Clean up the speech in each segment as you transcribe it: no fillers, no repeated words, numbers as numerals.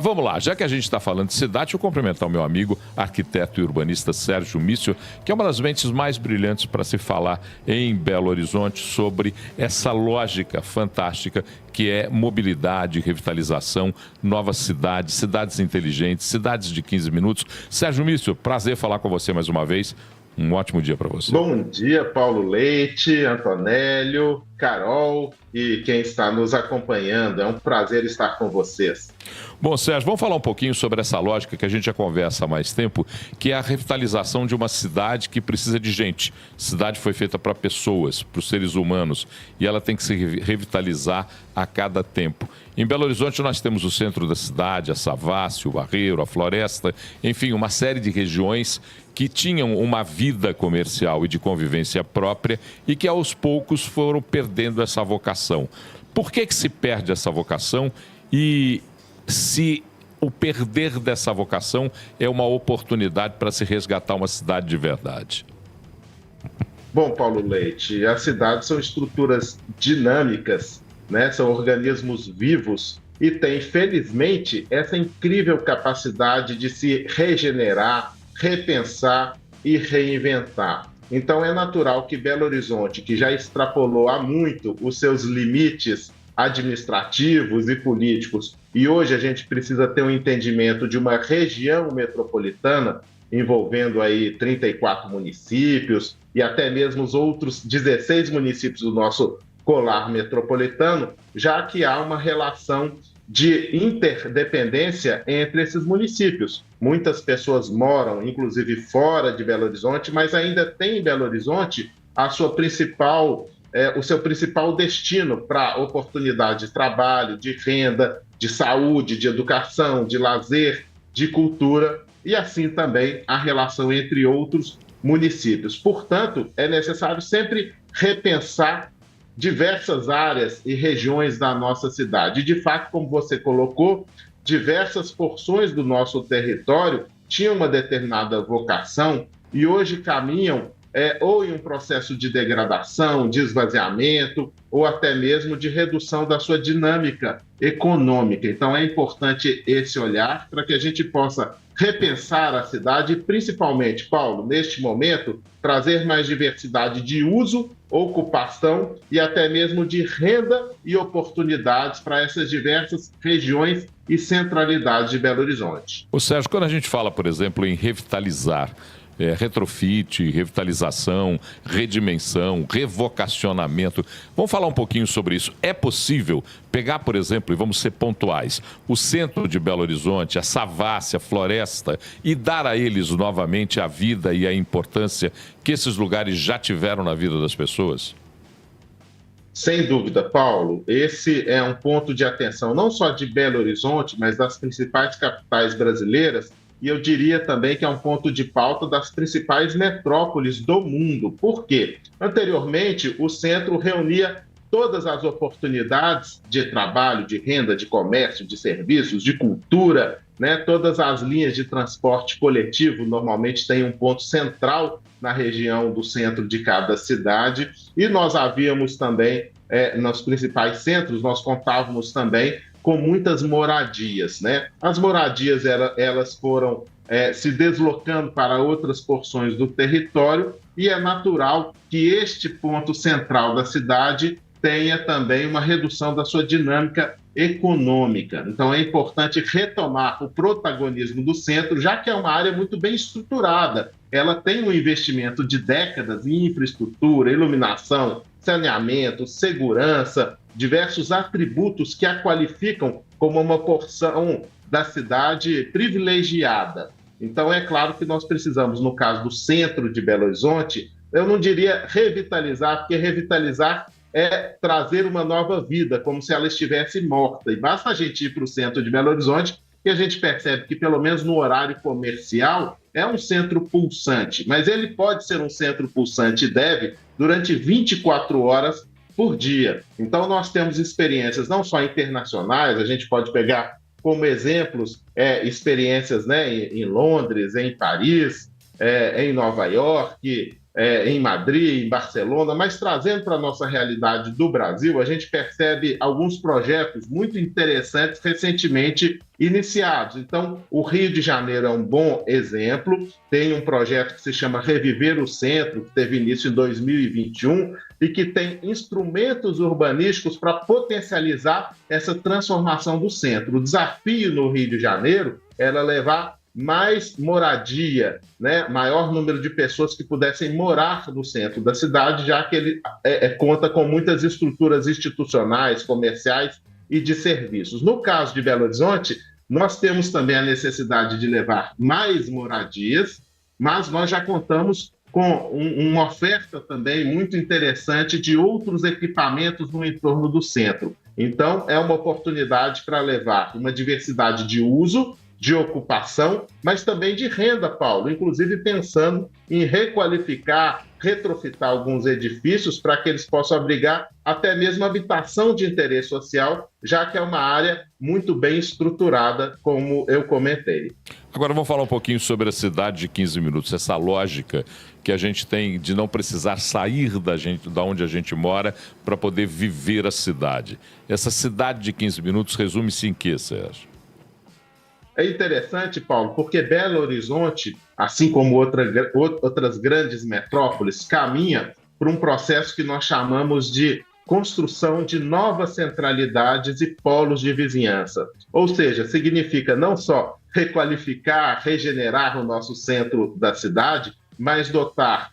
Vamos lá, já que a gente está falando de cidade, eu cumprimentar o meu amigo, arquiteto e urbanista Sérgio Mício, que é uma das mentes mais brilhantes para se falar em Belo Horizonte sobre essa lógica fantástica que é mobilidade, revitalização, novas cidades, cidades inteligentes, cidades de 15 minutos. Sérgio Mício, prazer falar com você mais uma vez. Um ótimo dia para você. Bom dia, Paulo Leite, Antonélio, Carol e quem está nos acompanhando. É um prazer estar com vocês. Bom, Sérgio, vamos falar um pouquinho sobre essa lógica que a gente já conversa há mais tempo, que é a revitalização de uma cidade que precisa de gente. Cidade foi feita para pessoas, para os seres humanos, e ela tem que se revitalizar a cada tempo. Em Belo Horizonte nós temos o centro da cidade, a Savassi, o Barreiro, a Floresta, enfim, uma série de regiões que tinham uma vida comercial e de convivência própria e que aos poucos foram perdendo essa vocação. Por que se perde essa vocação e se o perder dessa vocação é uma oportunidade para se resgatar uma cidade de verdade? Bom, Paulo Leite, as cidades são estruturas dinâmicas, né? São organismos vivos e têm, felizmente, essa incrível capacidade de se regenerar, repensar e reinventar. Então é natural que Belo Horizonte, que já extrapolou há muito os seus limites administrativos e políticos, e hoje a gente precisa ter um entendimento de uma região metropolitana envolvendo aí 34 municípios e até mesmo os outros 16 municípios do nosso colar metropolitano, já que há uma relação de interdependência entre esses municípios. Muitas pessoas moram, inclusive, fora de Belo Horizonte, mas ainda tem em Belo Horizonte o seu principal destino para oportunidade de trabalho, de renda, de saúde, de educação, de lazer, de cultura e assim também a relação entre outros municípios. Portanto, é necessário sempre repensar diversas áreas e regiões da nossa cidade. E, de fato, como você colocou, diversas porções do nosso território tinham uma determinada vocação e hoje caminham ou em um processo de degradação, de esvaziamento, ou até mesmo de redução da sua dinâmica econômica. Então, é importante esse olhar para que a gente possa repensar a cidade e, principalmente, Paulo, neste momento, trazer mais diversidade de uso, ocupação e até mesmo de renda e oportunidades para essas diversas regiões e centralidades de Belo Horizonte. Ô Sérgio, quando a gente fala, por exemplo, em revitalizar, retrofit, revitalização, redimensão, revocacionamento. Vamos falar um pouquinho sobre isso. É possível pegar, por exemplo, e vamos ser pontuais, o centro de Belo Horizonte, a Savassi, a Floresta, e dar a eles novamente a vida e a importância que esses lugares já tiveram na vida das pessoas? Sem dúvida, Paulo, esse é um ponto de atenção não só de Belo Horizonte, mas das principais capitais brasileiras. E eu diria também que é um ponto de pauta das principais metrópoles do mundo. Por quê? Anteriormente, o centro reunia todas as oportunidades de trabalho, de renda, de comércio, de serviços, de cultura, né? Todas as linhas de transporte coletivo normalmente têm um ponto central na região do centro de cada cidade. E nós havíamos também, nos principais centros, nós contávamos também com muitas moradias, né? As moradias, elas foram se deslocando para outras porções do território e é natural que este ponto central da cidade tenha também uma redução da sua dinâmica econômica. Então é importante retomar o protagonismo do centro, já que é uma área muito bem estruturada. Ela tem um investimento de décadas em infraestrutura, iluminação, saneamento, segurança, diversos atributos que a qualificam como uma porção da cidade privilegiada. Então, é claro que nós precisamos, no caso do centro de Belo Horizonte, eu não diria revitalizar, porque revitalizar é trazer uma nova vida, como se ela estivesse morta. E basta a gente ir para o centro de Belo Horizonte que a gente percebe que, pelo menos no horário comercial, é um centro pulsante. Mas ele pode ser um centro pulsante e deve durante 24 horas por dia. Então, nós temos experiências não só internacionais, a gente pode pegar como exemplos experiências, né, em Londres, em Paris, em Nova York, em Madrid, em Barcelona, mas trazendo para a nossa realidade do Brasil, a gente percebe alguns projetos muito interessantes recentemente iniciados. Então, o Rio de Janeiro é um bom exemplo, tem um projeto que se chama Reviver o Centro, que teve início em 2021 e que tem instrumentos urbanísticos para potencializar essa transformação do centro. O desafio no Rio de Janeiro era levar mais moradia, né? Maior número de pessoas que pudessem morar no centro da cidade, já que ele conta com muitas estruturas institucionais, comerciais e de serviços. No caso de Belo Horizonte, nós temos também a necessidade de levar mais moradias, mas nós já contamos com uma oferta também muito interessante de outros equipamentos no entorno do centro. Então, é uma oportunidade para levar uma diversidade de uso, de ocupação, mas também de renda, Paulo, inclusive pensando em requalificar, retrofitar alguns edifícios para que eles possam abrigar até mesmo habitação de interesse social, já que é uma área muito bem estruturada, como eu comentei. Agora vamos falar um pouquinho sobre a cidade de 15 minutos, essa lógica que a gente tem de não precisar sair da onde a gente mora para poder viver a cidade. Essa cidade de 15 minutos resume-se em quê, Sérgio? É interessante, Paulo, porque Belo Horizonte, assim como outras grandes metrópoles, caminha por um processo que nós chamamos de construção de novas centralidades e polos de vizinhança. Ou seja, significa não só requalificar, regenerar o nosso centro da cidade, mas dotar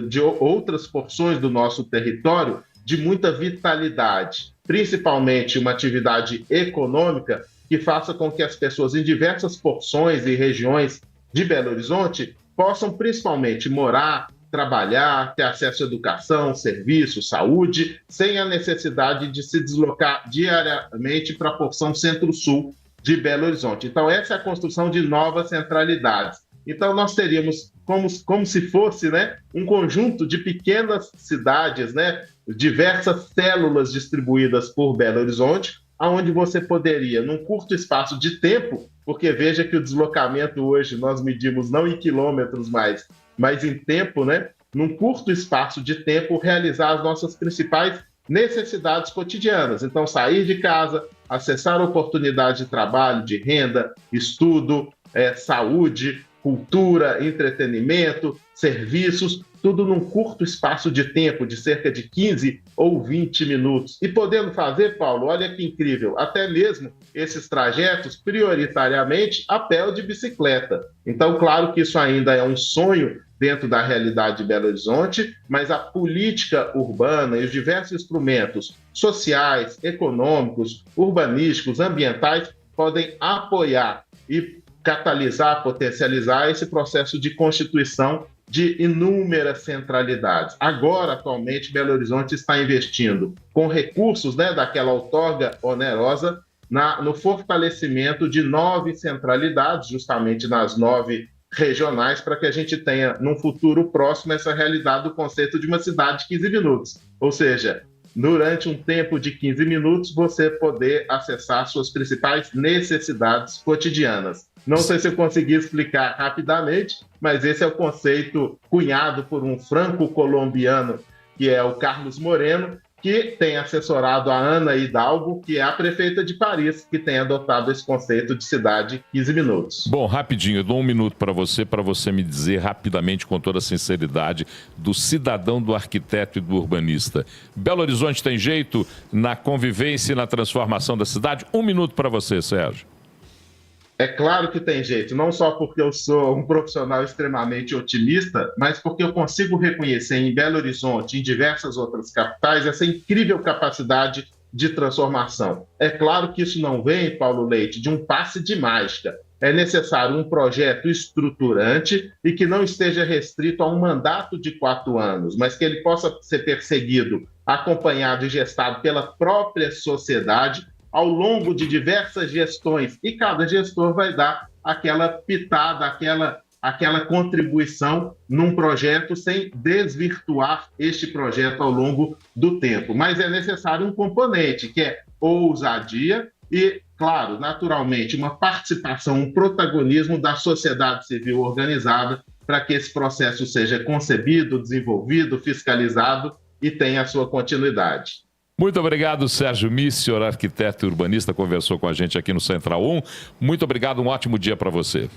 de outras porções do nosso território de muita vitalidade, principalmente uma atividade econômica que faça com que as pessoas em diversas porções e regiões de Belo Horizonte possam principalmente morar, trabalhar, ter acesso à educação, serviço, saúde, sem a necessidade de se deslocar diariamente para a porção centro-sul de Belo Horizonte. Então, essa é a construção de novas centralidades. Então, nós teríamos como se fosse, né, um conjunto de pequenas cidades, né, diversas células distribuídas por Belo Horizonte, onde você poderia, num curto espaço de tempo, porque veja que o deslocamento hoje nós medimos não em quilômetros mais, mas em tempo, né? Num curto espaço de tempo, realizar as nossas principais necessidades cotidianas. Então, sair de casa, acessar oportunidade de trabalho, de renda, estudo, saúde, cultura, entretenimento, serviços, tudo num curto espaço de tempo, de cerca de 15 ou 20 minutos. E podendo fazer, Paulo, olha que incrível, até mesmo esses trajetos, prioritariamente, a pé ou de bicicleta. Então, claro que isso ainda é um sonho dentro da realidade de Belo Horizonte, mas a política urbana e os diversos instrumentos sociais, econômicos, urbanísticos, ambientais, podem apoiar e catalisar, potencializar esse processo de constituição de inúmeras centralidades. Agora, atualmente, Belo Horizonte está investindo com recursos, né, daquela outorga onerosa no fortalecimento de 9 centralidades, justamente nas 9 regionais, para que a gente tenha, num futuro próximo, essa realidade do conceito de uma cidade de 15 minutos. Ou seja, durante um tempo de 15 minutos, você poder acessar suas principais necessidades cotidianas. Não sei se eu consegui explicar rapidamente, mas esse é o conceito cunhado por um franco-colombiano, que é o Carlos Moreno, que tem assessorado a Ana Hidalgo, que é a prefeita de Paris, que tem adotado esse conceito de cidade 15 minutos. Bom, rapidinho, eu dou um minuto para você me dizer rapidamente, com toda a sinceridade, do cidadão, do arquiteto e do urbanista. Belo Horizonte tem jeito na convivência e na transformação da cidade? Um minuto para você, Sérgio. É claro que tem jeito, não só porque eu sou um profissional extremamente otimista, mas porque eu consigo reconhecer em Belo Horizonte e em diversas outras capitais essa incrível capacidade de transformação. É claro que isso não vem, Paulo Leite, de um passe de mágica. É necessário um projeto estruturante e que não esteja restrito a um mandato de 4 anos, mas que ele possa ser perseguido, acompanhado e gestado pela própria sociedade ao longo de diversas gestões, e cada gestor vai dar aquela pitada, aquela contribuição num projeto sem desvirtuar este projeto ao longo do tempo. Mas é necessário um componente, que é ousadia e, claro, naturalmente, uma participação, um protagonismo da sociedade civil organizada para que esse processo seja concebido, desenvolvido, fiscalizado e tenha a sua continuidade. Muito obrigado, Sérgio Missior, arquiteto e urbanista, conversou com a gente aqui no Central 1. Muito obrigado, um ótimo dia para você.